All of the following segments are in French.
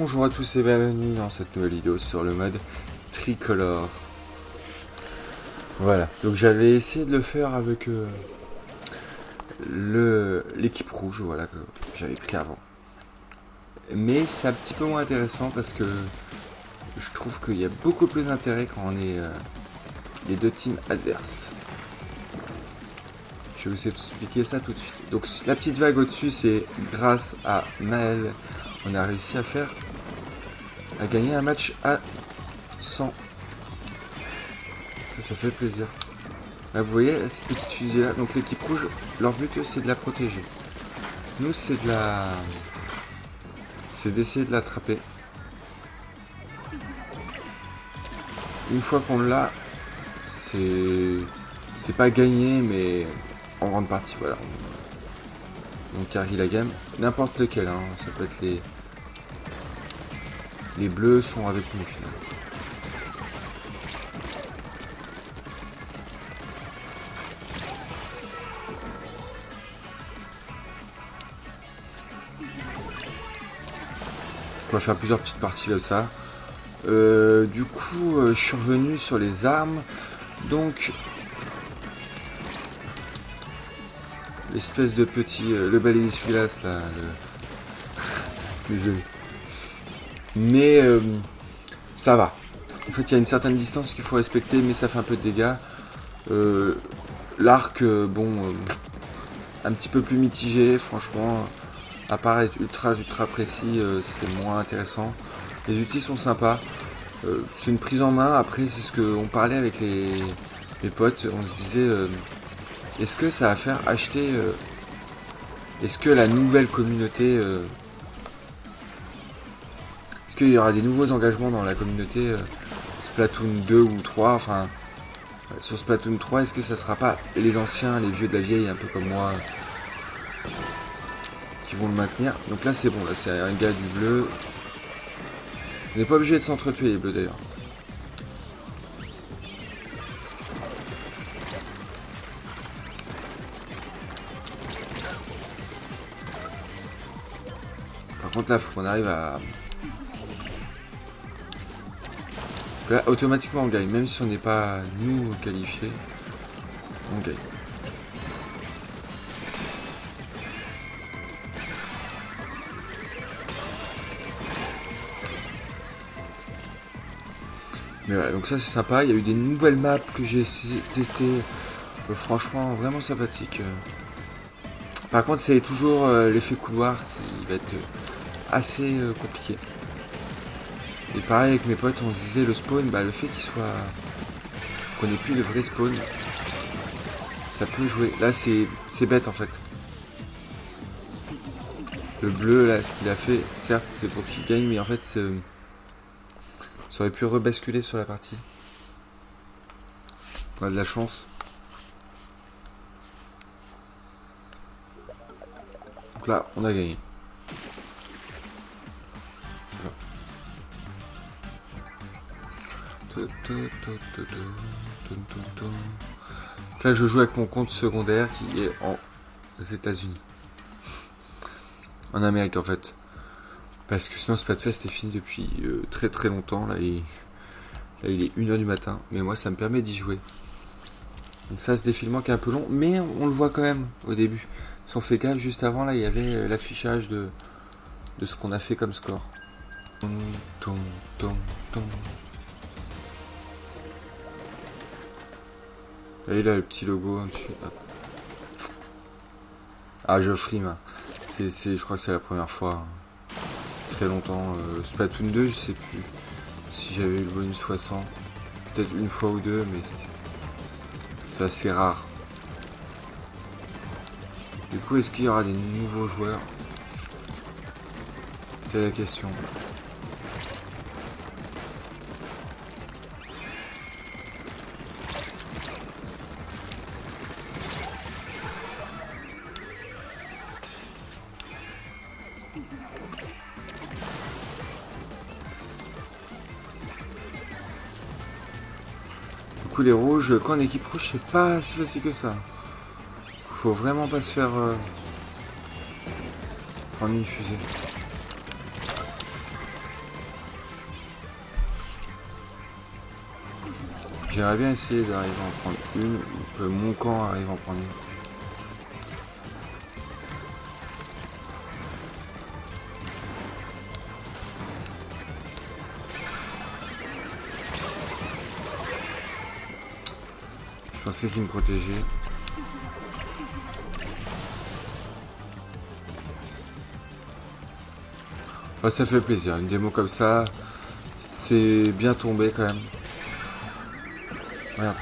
Bonjour à tous et bienvenue dans cette nouvelle vidéo sur le mode tricolore. Voilà, donc j'avais essayé de le faire avec l'équipe rouge, voilà, que j'avais pris avant. Mais c'est un petit peu moins intéressant parce que je trouve qu'il y a beaucoup plus d'intérêt quand on est les deux teams adverses. Je vais vous expliquer ça tout de suite. Donc la petite vague au-dessus, c'est grâce à Maël, on a réussi à gagner un match à 100. Ça fait plaisir. Là, vous voyez cette petite fusée là. Donc l'équipe rouge, leur but c'est de la protéger. Nous c'est d'essayer de l'attraper. Une fois qu'on l'a, c'est pas gagné, mais en grande partie, voilà. On carry la game, n'importe lequel, hein. Ça peut être les bleus sont avec nous finalement. On va faire plusieurs petites parties comme ça. Du coup, je suis revenu sur les armes. Donc, l'espèce de petit... le balai essuie-glace, là. Désolé. Mais, ça va. En fait, il y a une certaine distance qu'il faut respecter, mais ça fait un peu de dégâts. L'arc, un petit peu plus mitigé, franchement. À part être ultra précis, c'est moins intéressant. Les outils sont sympas. C'est une prise en main. Après, c'est ce qu'on parlait avec les potes. On se disait, est-ce que ça va faire acheter... est-ce que la nouvelle communauté... est-ce qu'il y aura des nouveaux engagements dans la communauté Splatoon 2 ou 3 enfin, sur Splatoon 3, est-ce que ça sera pas les anciens, les vieux de la vieille, un peu comme moi, qui vont le maintenir? Donc là, c'est bon. Là, c'est un gars du bleu. On n'est pas obligé de s'entretuer, les bleus, d'ailleurs. Par contre, là, il faut qu'on arrive à... Là, automatiquement, on gagne. Même si on n'est pas, nous, qualifiés, on gagne. Mais voilà, donc ça, c'est sympa. Il y a eu des nouvelles maps que j'ai testées. Franchement, vraiment sympathique. Par contre, c'est toujours l'effet couloir qui va être assez compliqué. Et pareil avec mes potes, on se disait le spawn, le fait qu'il soit... qu'on n'ait plus le vrai spawn, ça peut jouer. Là, c'est bête en fait. Le bleu, là, ce qu'il a fait, certes, c'est pour qu'il gagne, mais en fait, ça aurait pu rebasculer sur la partie. On a de la chance. Donc là, on a gagné. Là, je joue avec mon compte secondaire qui est aux États-Unis. En Amérique, en fait. Parce que sinon, Splatfest est fini depuis très longtemps. Là, il est 1h du matin. Mais moi, ça me permet d'y jouer. Donc ça, ce défilement qui est un peu long. Mais on le voit quand même au début. Si on fait gaffe, juste avant, là, il y avait l'affichage de ce qu'on a fait comme score. Et là, le petit logo. Ah, je frime. Je crois que c'est la première fois. Très longtemps. Splatoon 2, je sais plus si j'avais eu le bonus 60. Peut-être une fois ou deux, mais c'est assez rare. Du coup, est-ce qu'il y aura des nouveaux joueurs? C'est la question. Du coup, les rouges, quand on est équipe rouge, c'est pas si facile que ça. Faut vraiment pas se faire prendre une fusée. J'aimerais bien essayer d'arriver à en prendre une, ou que mon camp arrive à en prendre une. Je pensais qu'il me protégeait. Bah, ça fait plaisir, une démo comme ça, c'est bien tombé quand même. Regarde.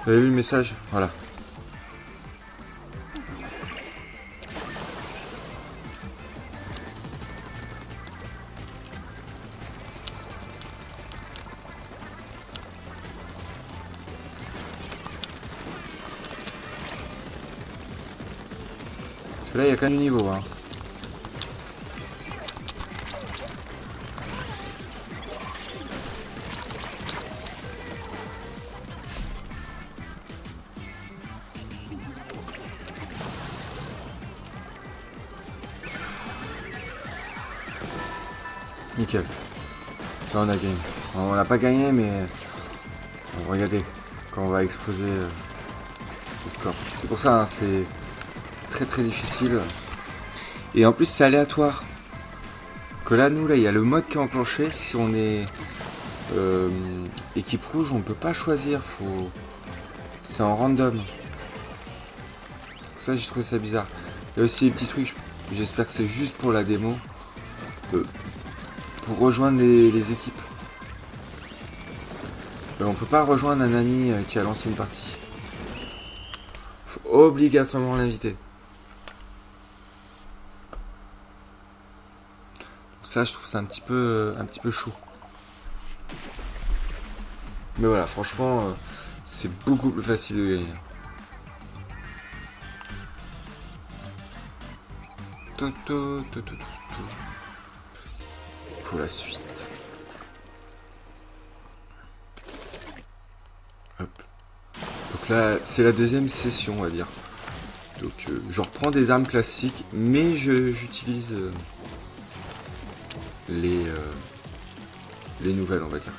Vous avez vu le message? Voilà. Parce que là, il y a quand même du niveau. Hein. Nickel. Là, on a gagné. On n'a pas gagné, mais bon, regardez quand on va exploser le score. C'est pour ça, hein, c'est très très difficile. Et en plus, c'est aléatoire. Que là, nous, là, il y a le mode qui est enclenché. Si on est équipe rouge, on peut pas choisir. C'est en random. Ça, j'ai trouvé ça bizarre. Il y a aussi des petits trucs. J'espère que c'est juste pour la démo. Pour rejoindre les équipes. On peut pas rejoindre un ami qui a lancé une partie. Faut obligatoirement l'inviter. Ça, je trouve ça un petit peu chaud. Mais voilà, franchement, c'est beaucoup plus facile de gagner. Pour la suite. Hop. Donc là, c'est la deuxième session, on va dire. Donc je reprends des armes classiques, mais j'utilise les nouvelles, on va dire.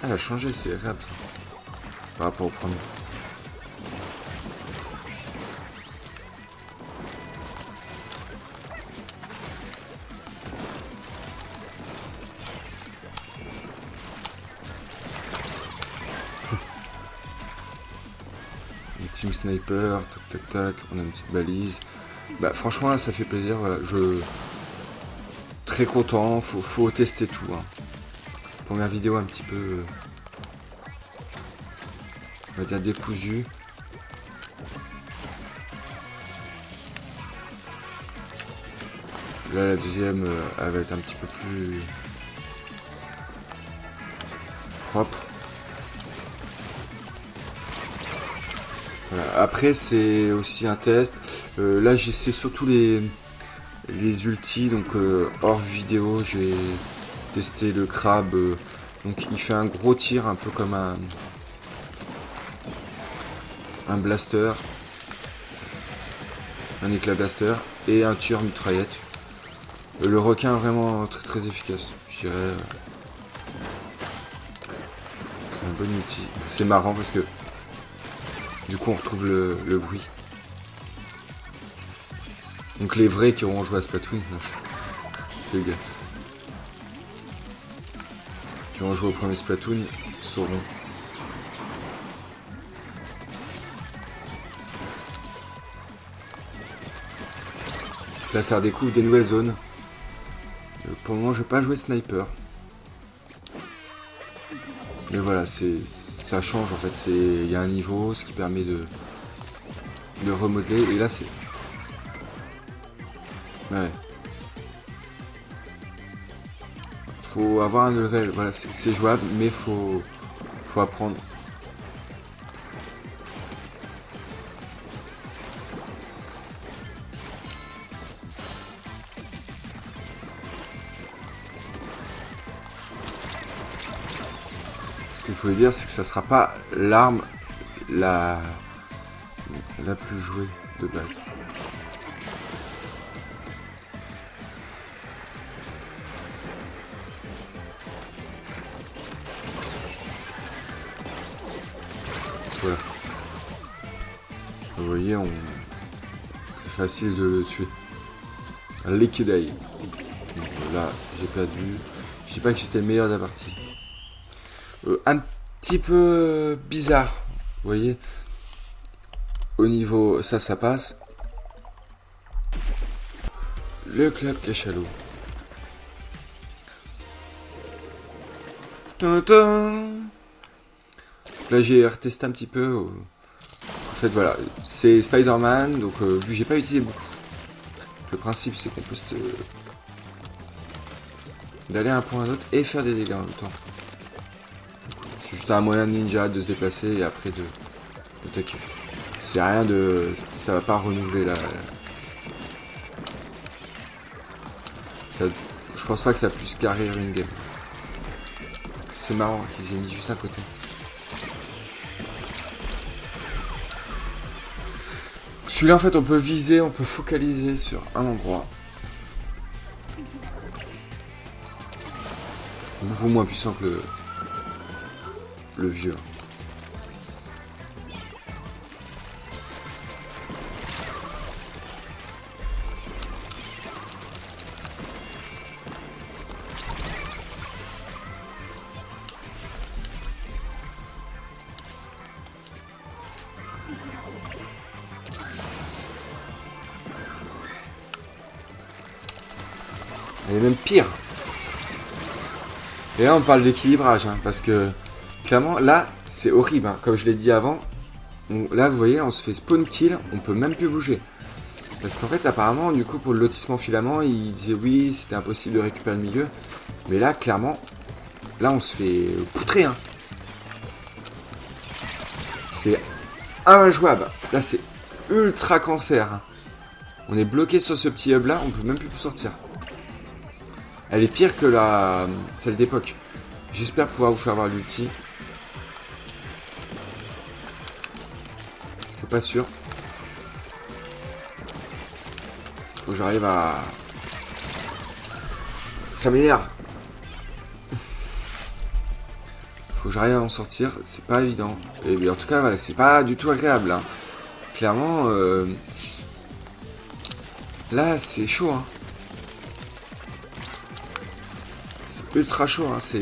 Ah, elle a changé, c'est agréable ça. Par rapport au premier. Team Sniper, tac tac tac, on a une petite balise. Bah franchement là ça fait plaisir, voilà. Très content, faut tester tout. Hein. Première vidéo un petit peu on va dire décousue. Là la deuxième elle va être un petit peu plus propre. Voilà. Après c'est aussi un test. Là j'essaie surtout les ultis, donc hors vidéo j'ai testé le crabe. Donc il fait un gros tir un peu comme un blaster. Un éclat blaster et un tir mitraillette. Le requin vraiment très très efficace, je dirais. C'est un bon outil. C'est marrant parce que du coup on retrouve le bruit. Donc les vrais qui auront joué à Splatoon, c'est le gars. Qui auront joué au premier Splatoon sauront. Là ça redécouvre des nouvelles zones. Pour le moment je vais pas jouer sniper. Mais voilà, ça change en fait. Il y a un niveau, ce qui permet de remodeler. Et là c'est... Ouais. Faut avoir un level, voilà, c'est jouable, mais faut apprendre. que je voulais dire, c'est que ça sera pas l'arme la plus jouée de base. Voilà. Vous voyez, c'est facile de le tuer. Liquid Eye. Là, j'ai perdu. Je sais pas que j'étais le meilleur de la partie. Un petit peu bizarre. Vous voyez, au niveau... Ça passe. Le club cachalot. Là, j'ai retesté un petit peu. En fait, voilà. C'est Spider-Man. Donc, vu que j'ai pas utilisé beaucoup. Le principe, c'est qu'on peut d'aller à un point à l'autre et faire des dégâts en même temps. C'est juste un moyen de ninja de se déplacer et après de d'attaquer. C'est rien de... Ça va pas renouveler ça, je pense pas que ça puisse carrer une game. C'est marrant qu'ils aient mis juste à côté. Celui-là, en fait, on peut viser, on peut focaliser sur un endroit. Beaucoup moins puissant que le vieux. Elle est même pire. Et là, on parle d'équilibrage, hein, parce que clairement, là, c'est horrible. Hein. Comme je l'ai dit avant, là, vous voyez, on se fait spawn kill, on peut même plus bouger. Parce qu'en fait, apparemment, du coup, pour le lotissement filament, il disait oui, c'était impossible de récupérer le milieu. Mais là, clairement, là, on se fait poutrer. Hein. C'est injouable. Là, c'est ultra cancer. Hein. On est bloqué sur ce petit hub là, on peut même plus sortir. Elle est pire que celle d'époque. J'espère pouvoir vous faire voir l'ulti. Parce que pas sûr. Faut que j'arrive à... Ça m'énerve. Faut que j'arrive à en sortir. C'est pas évident. Et bien, en tout cas, voilà, c'est pas du tout agréable. Hein. Clairement, là, c'est chaud. Hein. Ultra chaud, hein, c'est...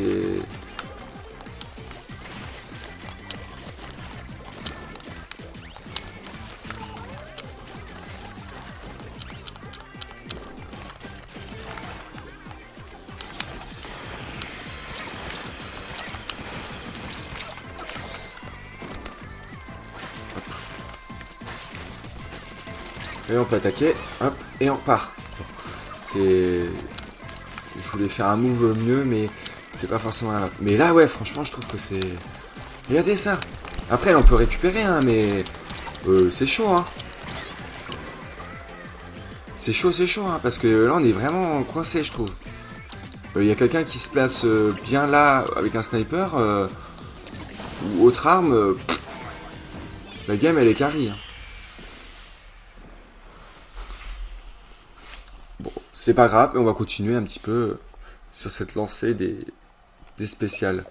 Et on peut attaquer, hop, et on repart. C'est... Je voulais faire un move mieux, mais c'est pas forcément grave. Mais là, ouais, franchement, je trouve que c'est... Regardez ça. Après, on peut récupérer, hein, mais... c'est chaud, hein. C'est chaud, hein, parce que là, on est vraiment coincé, je trouve. Il y a quelqu'un qui se place bien là, avec un sniper, ou autre arme, la game, elle est carry. Hein. Bon, c'est pas grave, mais on va continuer un petit peu sur cette lancée des spéciales.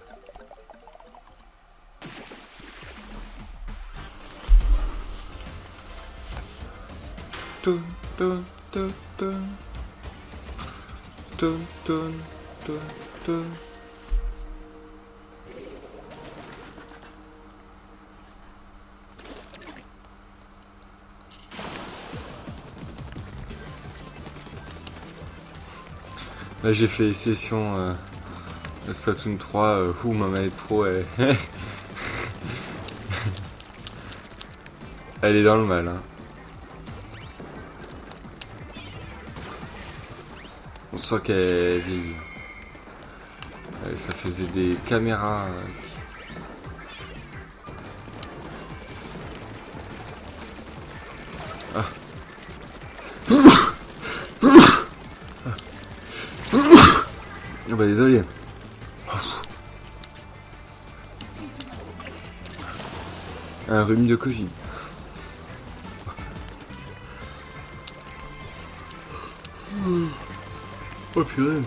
Toun, toun, toun, toun. Toun, toun, toun, toun. Là j'ai fait session Splatoon 3 où ma manette pro elle... elle est dans le mal. Hein. On sent qu'elle vieillit. Ça faisait des caméras. Ah. Oh bah désolé. Un rhume de Covid. Oh purée.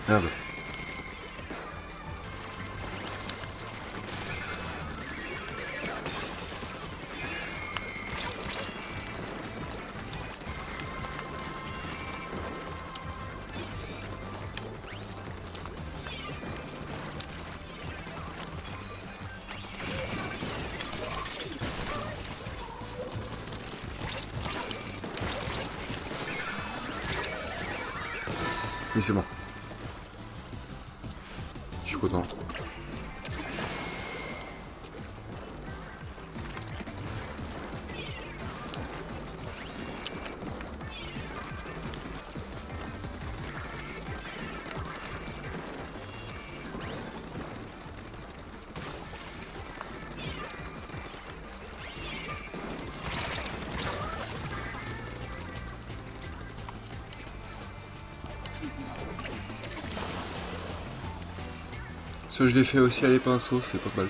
Merde. Oui, c'est bon. Je suis content. Ça, je l'ai fait aussi à les pinceaux, c'est pas mal.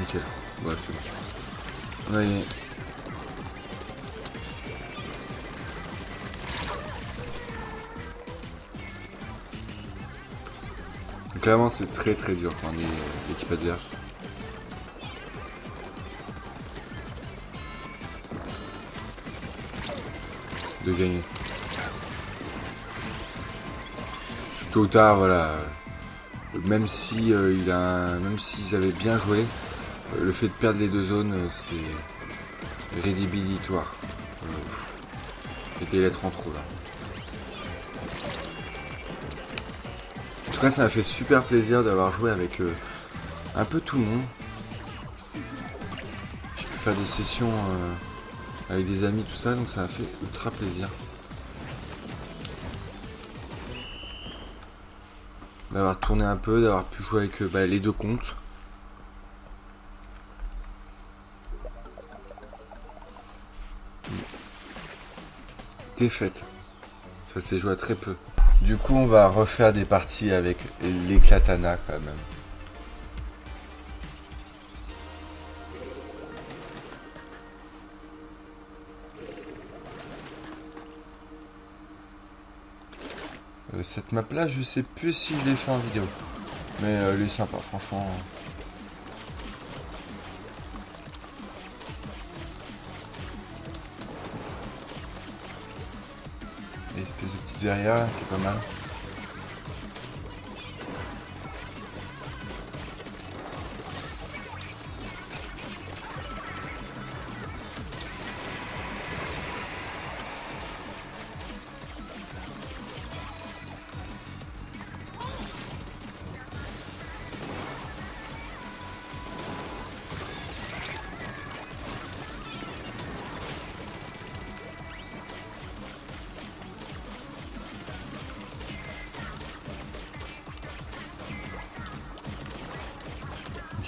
Nickel. Voilà, c'est bon. Ouais. Donc, clairement, c'est très très dur quand on est l'équipe adverse. De gagner. Tôt ou tard, voilà. Même si même s'ils avaient bien joué, le fait de perdre les deux zones, c'est rédhibitoire. Et des lettres en trop là. En tout cas, ça m'a fait super plaisir d'avoir joué avec un peu tout le monde. J'ai pu faire des sessions avec des amis, tout ça, donc ça m'a fait ultra plaisir. D'avoir tourné un peu, d'avoir pu jouer avec les deux comptes. Défaite. Ça s'est joué à très peu. Du coup, on va refaire des parties avec l'éclatana quand même. Cette map là, je sais plus si je l'ai fait en vidéo. Mais elle est sympa, franchement. L'espèce de petite verrière là, qui est pas mal.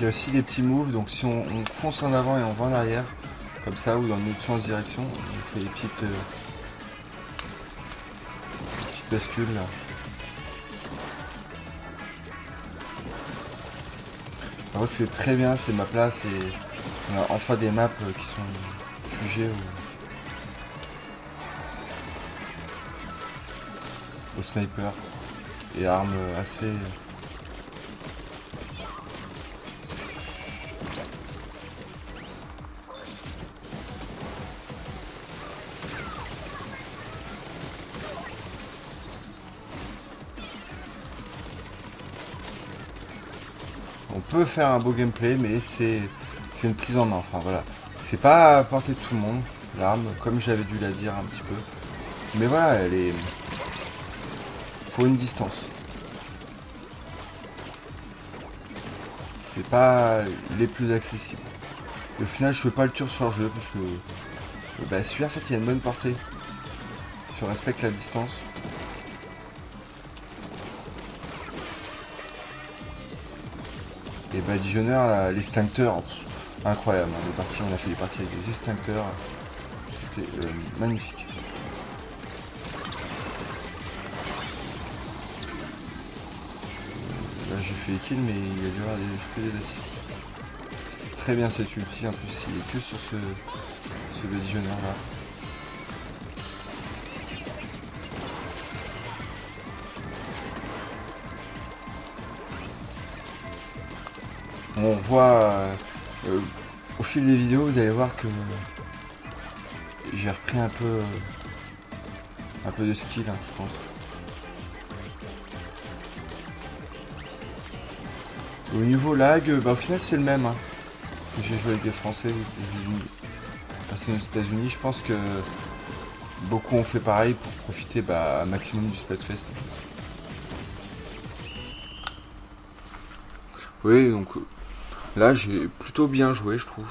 Il y a aussi des petits moves, donc si on fonce en avant et on va en arrière, comme ça, ou dans une autre sens direction, on fait des petites bascules là. Alors c'est très bien ces maps là, on a enfin des maps qui sont sujets au sniper et armes assez... On peut faire un beau gameplay, mais c'est une prise en main. Enfin voilà, c'est pas à portée de tout le monde, l'arme, comme j'avais dû la dire un petit peu. Mais voilà, elle est... faut une distance. C'est pas les plus accessibles. Au final, je fais pas le tour sur le jeu, parce que celui-là, en fait, il y a une bonne portée. Si on respecte la distance. Et Dishonored, l'extincteur, incroyable. Hein. On a fait des parties avec des extincteurs. C'était magnifique. Là j'ai fait les kills mais il y a dû y avoir des assists. C'est très bien cette ulti, en plus il est que sur ce légionnaire là. On voit au fil des vidéos, vous allez voir que j'ai repris un peu de skill, hein, je pense. Au niveau lag, au final c'est le même hein, que j'ai joué avec des Français, des États-Unis. Personne aux États-Unis, je pense que beaucoup ont fait pareil pour profiter un maximum du Splatfest en fait. Oui, donc là j'ai plutôt bien joué je trouve.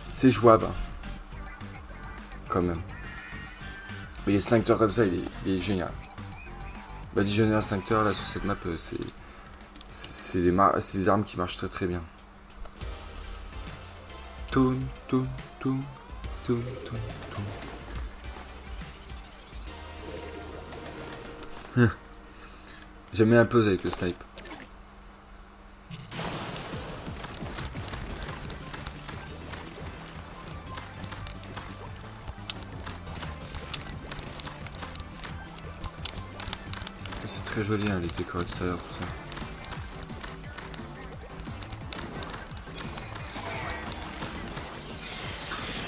C'est jouable hein, quand même. Mais les Stincteurs comme ça, il est génial. Legionnaire Stincteur là sur cette map, c'est des armes qui marchent très très bien. Toum, toum, toum, toum, toum, toum. J'aime bien un puzzle avec le snipe. C'est très joli hein, les décors extérieurs, tout ça.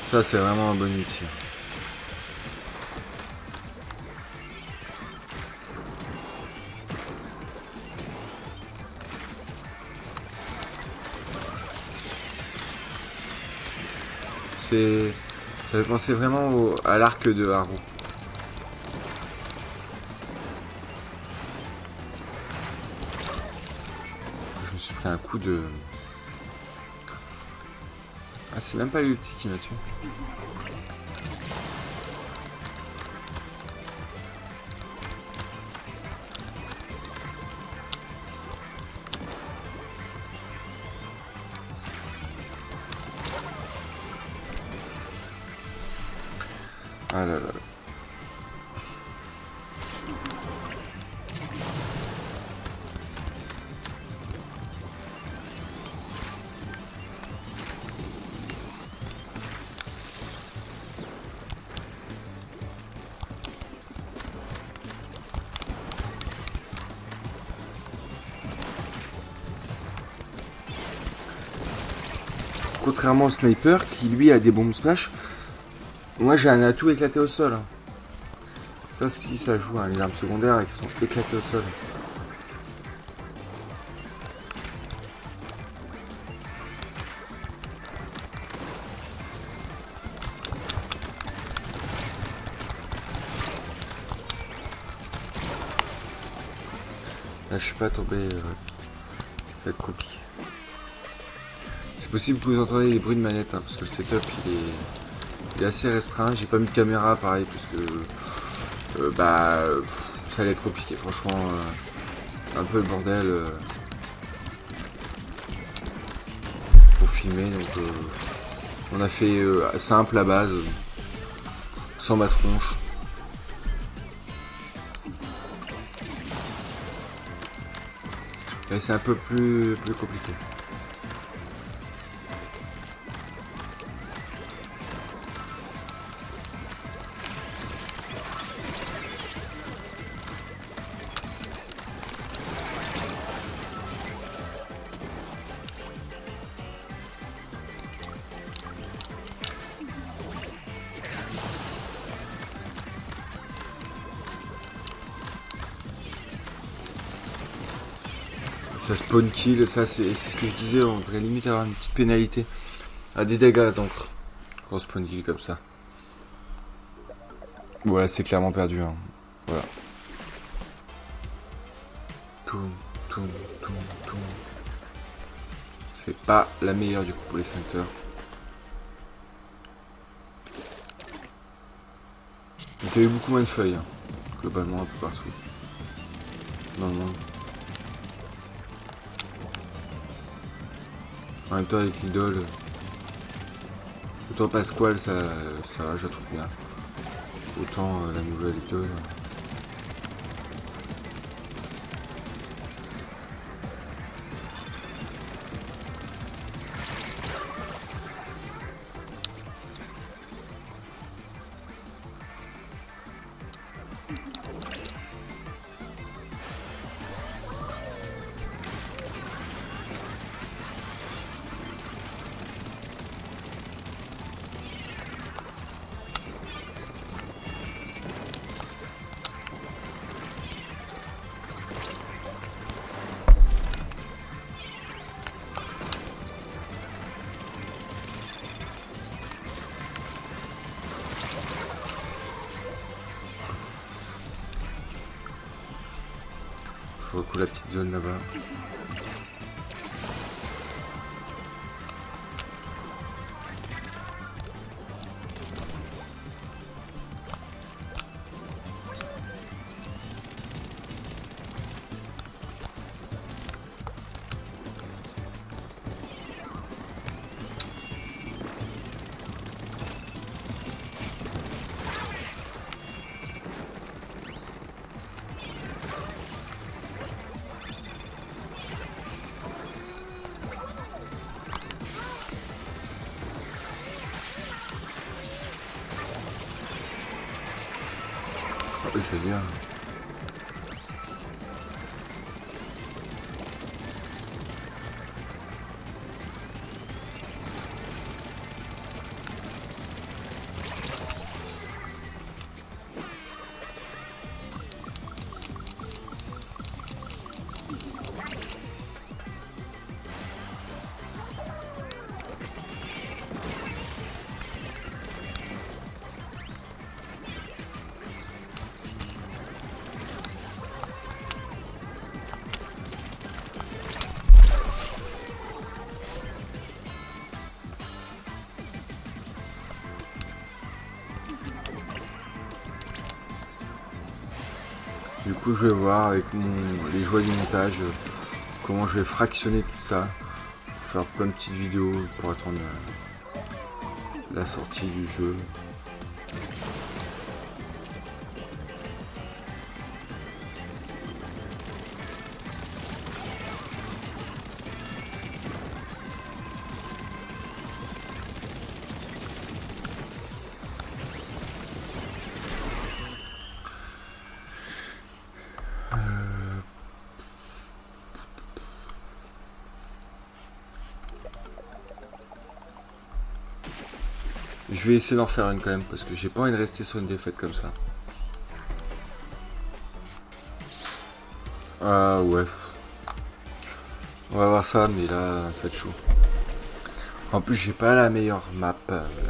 Ça c'est vraiment un bon outil. Ça fait penser vraiment à l'arc de Haru. Je me suis pris un coup de... Ah c'est même pas l'ulti qui m'a tué. Ah là là. Contrairement au sniper qui lui a des bombes smash, moi j'ai un atout éclaté au sol. Ça si ça joue, hein, les armes secondaires qui sont éclatées au sol. Là je suis pas tombé, ça va être compliqué. C'est possible que vous entendez les bruits de manette, hein, parce que le setup il est assez restreint. J'ai pas mis de caméra pareil, parce que ça allait être compliqué, franchement, un peu le bordel pour filmer. Donc on a fait simple à base, sans ma tronche. Et c'est un peu plus compliqué. Ça spawn kill, ça c'est ce que je disais, on devrait limite avoir une petite pénalité à des dégâts d'encre quand on spawn kill comme ça. Voilà, c'est clairement perdu. Hein. Voilà. Toum, toum, toum, toum. C'est pas la meilleure du coup pour les Stincteurs. Donc il y a eu beaucoup moins de feuilles, hein, globalement un peu partout dans le monde. En même temps, avec l'idole, autant Pasquale, ça va, je la trouve bien. Autant la nouvelle idole. Je recoule la petite zone là-bas. Je vais dire. Du coup, je vais voir avec les joies du montage comment je vais fractionner tout ça pour faire plein de petites vidéos pour attendre la sortie du jeu. Je vais essayer d'en faire une quand même parce que j'ai pas envie de rester sur une défaite comme ça. Ah ouais. On va voir ça, mais là ça va être chaud. En plus j'ai pas la meilleure map.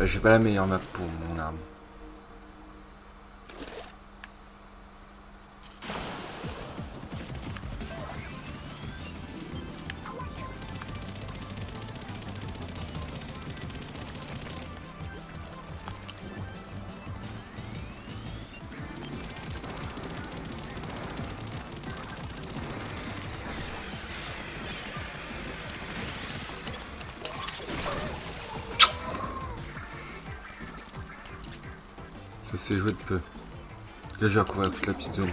J'ai pas la meilleure map pour mon arme. Ça s'est joué de peu. Là je vais recouvrir toute la petite zone.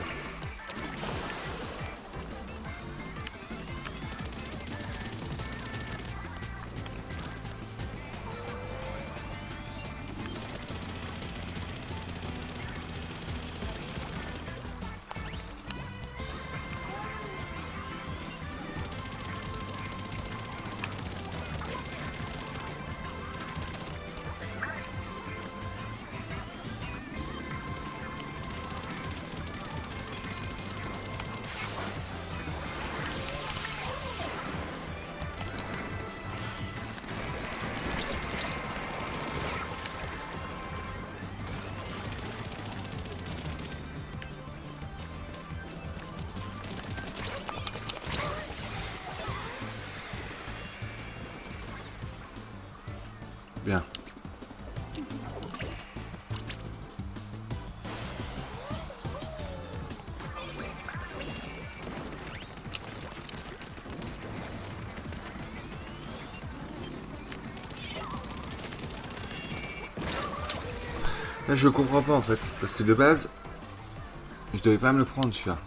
Bien. Là, je comprends pas en fait, parce que de base, je devais pas me le prendre celui-là.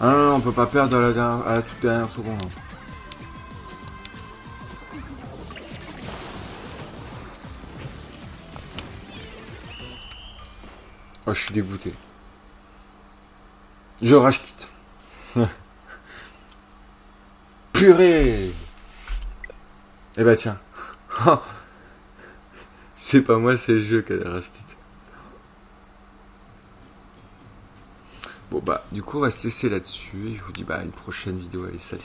Ah non, non, on peut pas perdre à la toute dernière seconde. Hein. Oh, je suis dégoûté. Je rage quitte. Purée. Eh bah tiens. C'est pas moi, c'est le jeu qui a des rage quitte. Bon bah, du coup, on va se laisser là-dessus. Et je vous dis bah à une prochaine vidéo. Allez, salut.